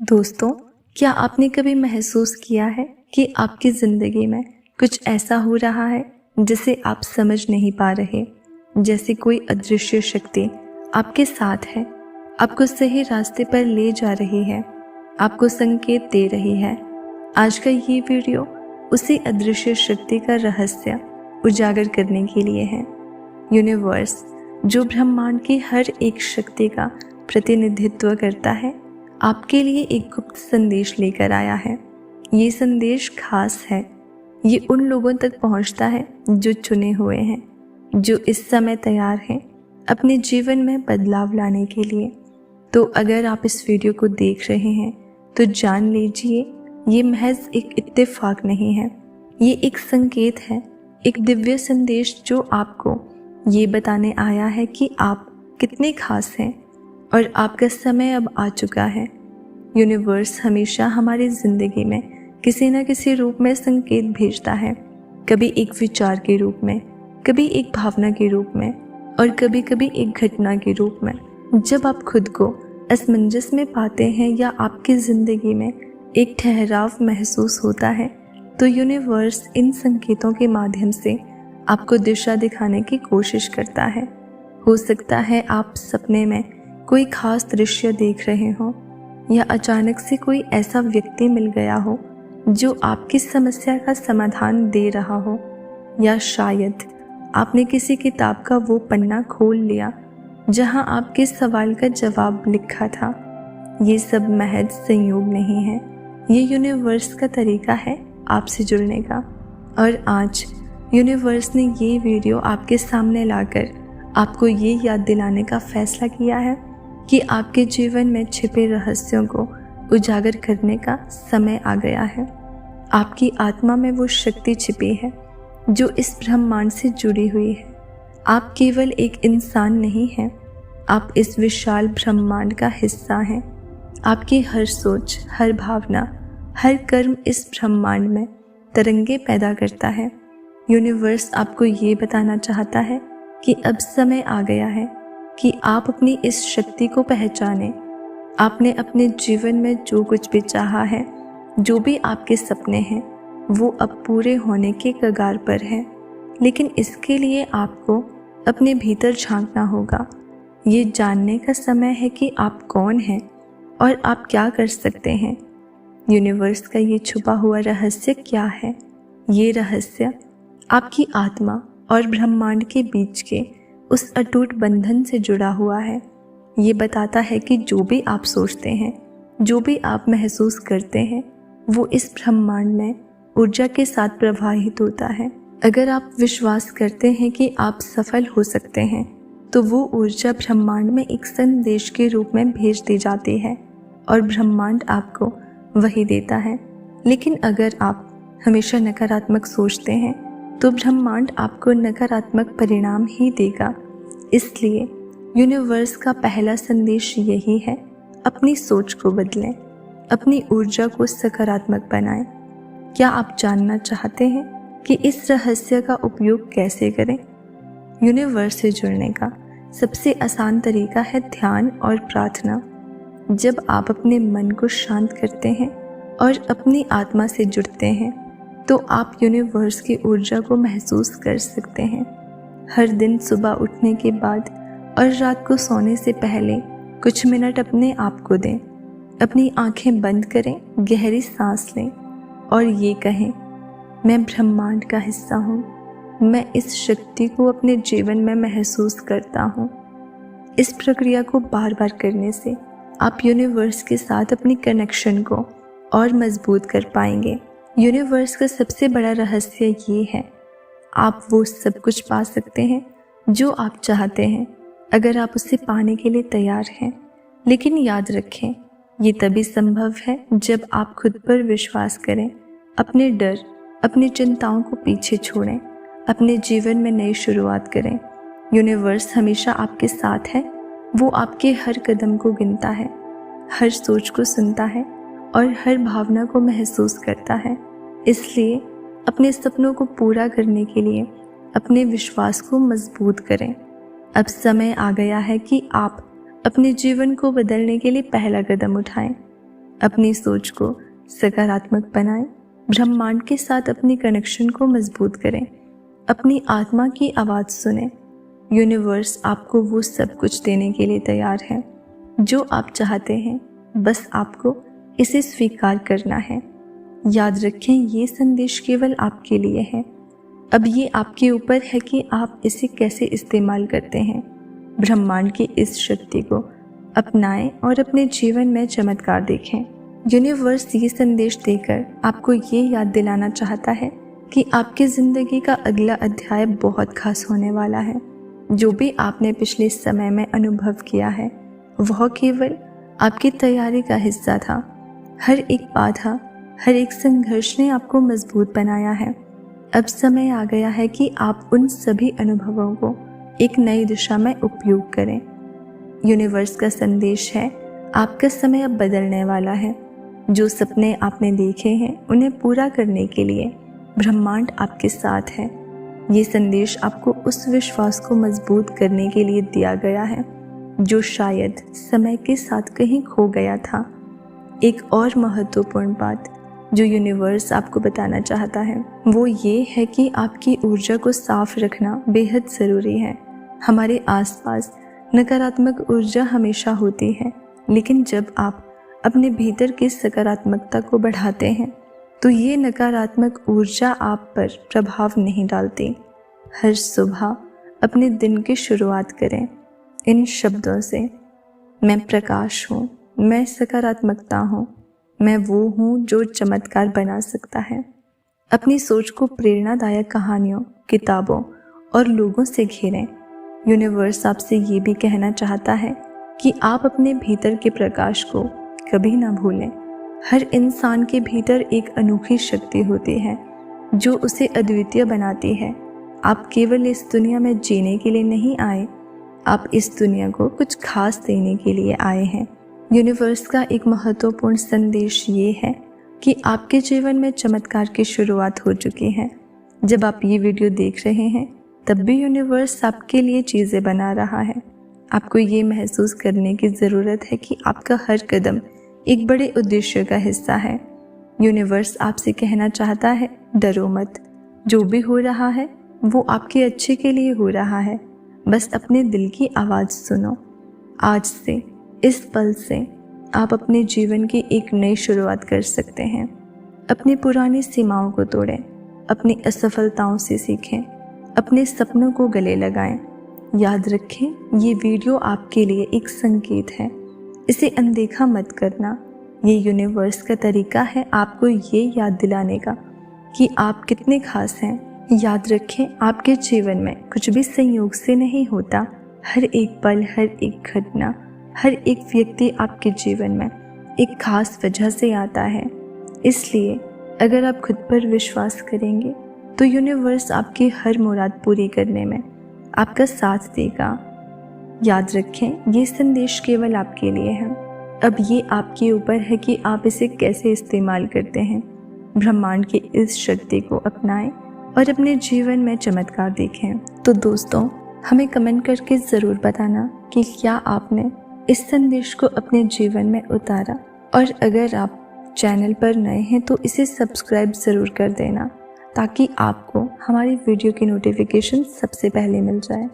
दोस्तों, क्या आपने कभी महसूस किया है कि आपकी ज़िंदगी में कुछ ऐसा हो रहा है जिसे आप समझ नहीं पा रहे, जैसे कोई अदृश्य शक्ति आपके साथ है, आपको सही रास्ते पर ले जा रही है, आपको संकेत दे रही है। आज का ये वीडियो उसी अदृश्य शक्ति का रहस्य उजागर करने के लिए है। यूनिवर्स, जो ब्रह्मांड की हर एक शक्ति का प्रतिनिधित्व करता है, आपके लिए एक गुप्त संदेश लेकर आया है। ये संदेश खास है। ये उन लोगों तक पहुंचता है जो चुने हुए हैं, जो इस समय तैयार हैं अपने जीवन में बदलाव लाने के लिए। तो अगर आप इस वीडियो को देख रहे हैं तो जान लीजिए, ये महज एक इत्तेफाक नहीं है। ये एक संकेत है, एक दिव्य संदेश जो आपको ये बताने आया है कि आप कितने खास हैं और आपका समय अब आ चुका है। यूनिवर्स हमेशा हमारी ज़िंदगी में किसी न किसी रूप में संकेत भेजता है, कभी एक विचार के रूप में, कभी एक भावना के रूप में और कभी कभी एक घटना के रूप में। जब आप खुद को असमंजस में पाते हैं या आपकी ज़िंदगी में एक ठहराव महसूस होता है, तो यूनिवर्स इन संकेतों के माध्यम से आपको दिशा दिखाने की कोशिश करता है। हो सकता है आप सपने में कोई खास दृश्य देख रहे हो, या अचानक से कोई ऐसा व्यक्ति मिल गया हो जो आपकी समस्या का समाधान दे रहा हो, या शायद आपने किसी किताब का वो पन्ना खोल लिया जहां आपके सवाल का जवाब लिखा था। ये सब महज संयोग नहीं है, ये यूनिवर्स का तरीका है आपसे जुड़ने का। और आज यूनिवर्स ने ये वीडियो आपके सामने लाकर आपको ये याद दिलाने का फैसला किया है कि आपके जीवन में छिपे रहस्यों को उजागर करने का समय आ गया है। आपकी आत्मा में वो शक्ति छिपी है जो इस ब्रह्मांड से जुड़ी हुई है। आप केवल एक इंसान नहीं हैं, आप इस विशाल ब्रह्मांड का हिस्सा हैं। आपकी हर सोच, हर भावना, हर कर्म इस ब्रह्मांड में तरंगे पैदा करता है। यूनिवर्स आपको ये बताना चाहता है कि अब समय आ गया है कि आप अपनी इस शक्ति को पहचानें। आपने अपने जीवन में जो कुछ भी चाहा है, जो भी आपके सपने हैं, वो अब पूरे होने के कगार पर है। लेकिन इसके लिए आपको अपने भीतर झांकना होगा। ये जानने का समय है कि आप कौन हैं और आप क्या कर सकते हैं। यूनिवर्स का ये छुपा हुआ रहस्य क्या है? ये रहस्य आपकी आत्मा और ब्रह्मांड के बीच के उस अटूट बंधन से जुड़ा हुआ है। ये बताता है कि जो भी आप सोचते हैं, जो भी आप महसूस करते हैं, वो इस ब्रह्मांड में ऊर्जा के साथ प्रवाहित होता है। अगर आप विश्वास करते हैं कि आप सफल हो सकते हैं, तो वो ऊर्जा ब्रह्मांड में एक संदेश के रूप में भेज दी जाती है और ब्रह्मांड आपको वही देता है। लेकिन अगर आप हमेशा नकारात्मक सोचते हैं, तो ब्रह्मांड आपको नकारात्मक परिणाम ही देगा। इसलिए यूनिवर्स का पहला संदेश यही है, अपनी सोच को बदलें, अपनी ऊर्जा को सकारात्मक बनाएं। क्या आप जानना चाहते हैं कि इस रहस्य का उपयोग कैसे करें? यूनिवर्स से जुड़ने का सबसे आसान तरीका है ध्यान और प्रार्थना। जब आप अपने मन को शांत करते हैं और अपनी आत्मा से जुड़ते हैं, तो आप यूनिवर्स की ऊर्जा को महसूस कर सकते हैं। हर दिन सुबह उठने के बाद और रात को सोने से पहले कुछ मिनट अपने आप को दें। अपनी आंखें बंद करें, गहरी सांस लें और ये कहें, मैं ब्रह्मांड का हिस्सा हूँ। मैं इस शक्ति को अपने जीवन में महसूस करता हूँ। इस प्रक्रिया को बार बार करने से आप यूनिवर्स के साथ अपनी कनेक्शन को और मजबूत कर पाएंगे। यूनिवर्स का सबसे बड़ा रहस्य ये है, आप वो सब कुछ पा सकते हैं जो आप चाहते हैं, अगर आप उसे पाने के लिए तैयार हैं। लेकिन याद रखें, ये तभी संभव है जब आप खुद पर विश्वास करें, अपने डर, अपनी चिंताओं को पीछे छोड़ें, अपने जीवन में नई शुरुआत करें। यूनिवर्स हमेशा आपके साथ है। वो आपके हर कदम को गिनता है, हर सोच को सुनता है और हर भावना को महसूस करता है। इसलिए अपने सपनों को पूरा करने के लिए अपने विश्वास को मजबूत करें। अब समय आ गया है कि आप अपने जीवन को बदलने के लिए पहला कदम उठाएं। अपनी सोच को सकारात्मक बनाएं, ब्रह्मांड के साथ अपने कनेक्शन को मजबूत करें, अपनी आत्मा की आवाज़ सुनें। यूनिवर्स आपको वो सब कुछ देने के लिए तैयार है जो आप चाहते हैं, बस आपको इसे स्वीकार करना है। याद रखें, ये संदेश केवल आपके लिए है। अब ये आपके ऊपर है कि आप इसे कैसे इस्तेमाल करते हैं। ब्रह्मांड की इस शक्ति को अपनाएं और अपने जीवन में चमत्कार देखें। यूनिवर्स ये संदेश देकर आपको ये याद दिलाना चाहता है कि आपकी ज़िंदगी का अगला अध्याय बहुत खास होने वाला है। जो भी आपने पिछले समय में अनुभव किया है वह केवल आपकी तैयारी का हिस्सा था। हर एक बाधा, हर एक संघर्ष ने आपको मजबूत बनाया है। अब समय आ गया है कि आप उन सभी अनुभवों को एक नई दिशा में उपयोग करें। यूनिवर्स का संदेश है, आपका समय अब बदलने वाला है। जो सपने आपने देखे हैं उन्हें पूरा करने के लिए ब्रह्मांड आपके साथ है। ये संदेश आपको उस विश्वास को मजबूत करने के लिए दिया गया है जो शायद समय के साथ कहीं खो गया था। एक और महत्वपूर्ण बात जो यूनिवर्स आपको बताना चाहता है वो ये है कि आपकी ऊर्जा को साफ रखना बेहद ज़रूरी है। हमारे आसपास नकारात्मक ऊर्जा हमेशा होती है, लेकिन जब आप अपने भीतर की सकारात्मकता को बढ़ाते हैं तो ये नकारात्मक ऊर्जा आप पर प्रभाव नहीं डालती। हर सुबह अपने दिन की शुरुआत करें इन शब्दों से, मैं प्रकाश हूँ, मैं सकारात्मकता हूँ, मैं वो हूँ जो चमत्कार बना सकता है। अपनी सोच को प्रेरणादायक कहानियों, किताबों और लोगों से घेरें। यूनिवर्स आपसे ये भी कहना चाहता है कि आप अपने भीतर के प्रकाश को कभी ना भूलें। हर इंसान के भीतर एक अनोखी शक्ति होती है जो उसे अद्वितीय बनाती है। आप केवल इस दुनिया में जीने के लिए नहीं आए, आप इस दुनिया को कुछ खास देने के लिए आए हैं। यूनिवर्स का एक महत्वपूर्ण संदेश ये है कि आपके जीवन में चमत्कार की शुरुआत हो चुकी है। जब आप ये वीडियो देख रहे हैं तब भी यूनिवर्स आपके लिए चीज़ें बना रहा है। आपको ये महसूस करने की ज़रूरत है कि आपका हर कदम एक बड़े उद्देश्य का हिस्सा है। यूनिवर्स आपसे कहना चाहता है, डरो मत, जो भी हो रहा है वो आपके अच्छे के लिए हो रहा है। बस अपने दिल की आवाज़ सुनो। आज से, इस पल से आप अपने जीवन की एक नई शुरुआत कर सकते हैं। अपनी पुरानी सीमाओं को तोड़ें, अपनी असफलताओं से सीखें, अपने सपनों को गले लगाएं। याद रखें, ये वीडियो आपके लिए एक संकेत है, इसे अनदेखा मत करना। ये यूनिवर्स का तरीका है आपको ये याद दिलाने का कि आप कितने खास हैं। याद रखें, आपके जीवन में कुछ भी संयोग से नहीं होता। हर एक पल, हर एक घटना, हर एक व्यक्ति आपके जीवन में एक खास वजह से आता है। इसलिए अगर आप खुद पर विश्वास करेंगे तो यूनिवर्स आपकी हर मुराद पूरी करने में आपका साथ देगा। याद रखें, ये संदेश केवल आपके लिए है। अब ये आपके ऊपर है कि आप इसे कैसे इस्तेमाल करते हैं। ब्रह्मांड की इस शक्ति को अपनाएं और अपने जीवन में चमत्कार देखें। तो दोस्तों, हमें कमेंट करके ज़रूर बताना कि क्या आपने इस संदेश को अपने जीवन में उतारा। और अगर आप चैनल पर नए हैं तो इसे सब्सक्राइब ज़रूर कर देना ताकि आपको हमारी वीडियो की नोटिफिकेशन सबसे पहले मिल जाए।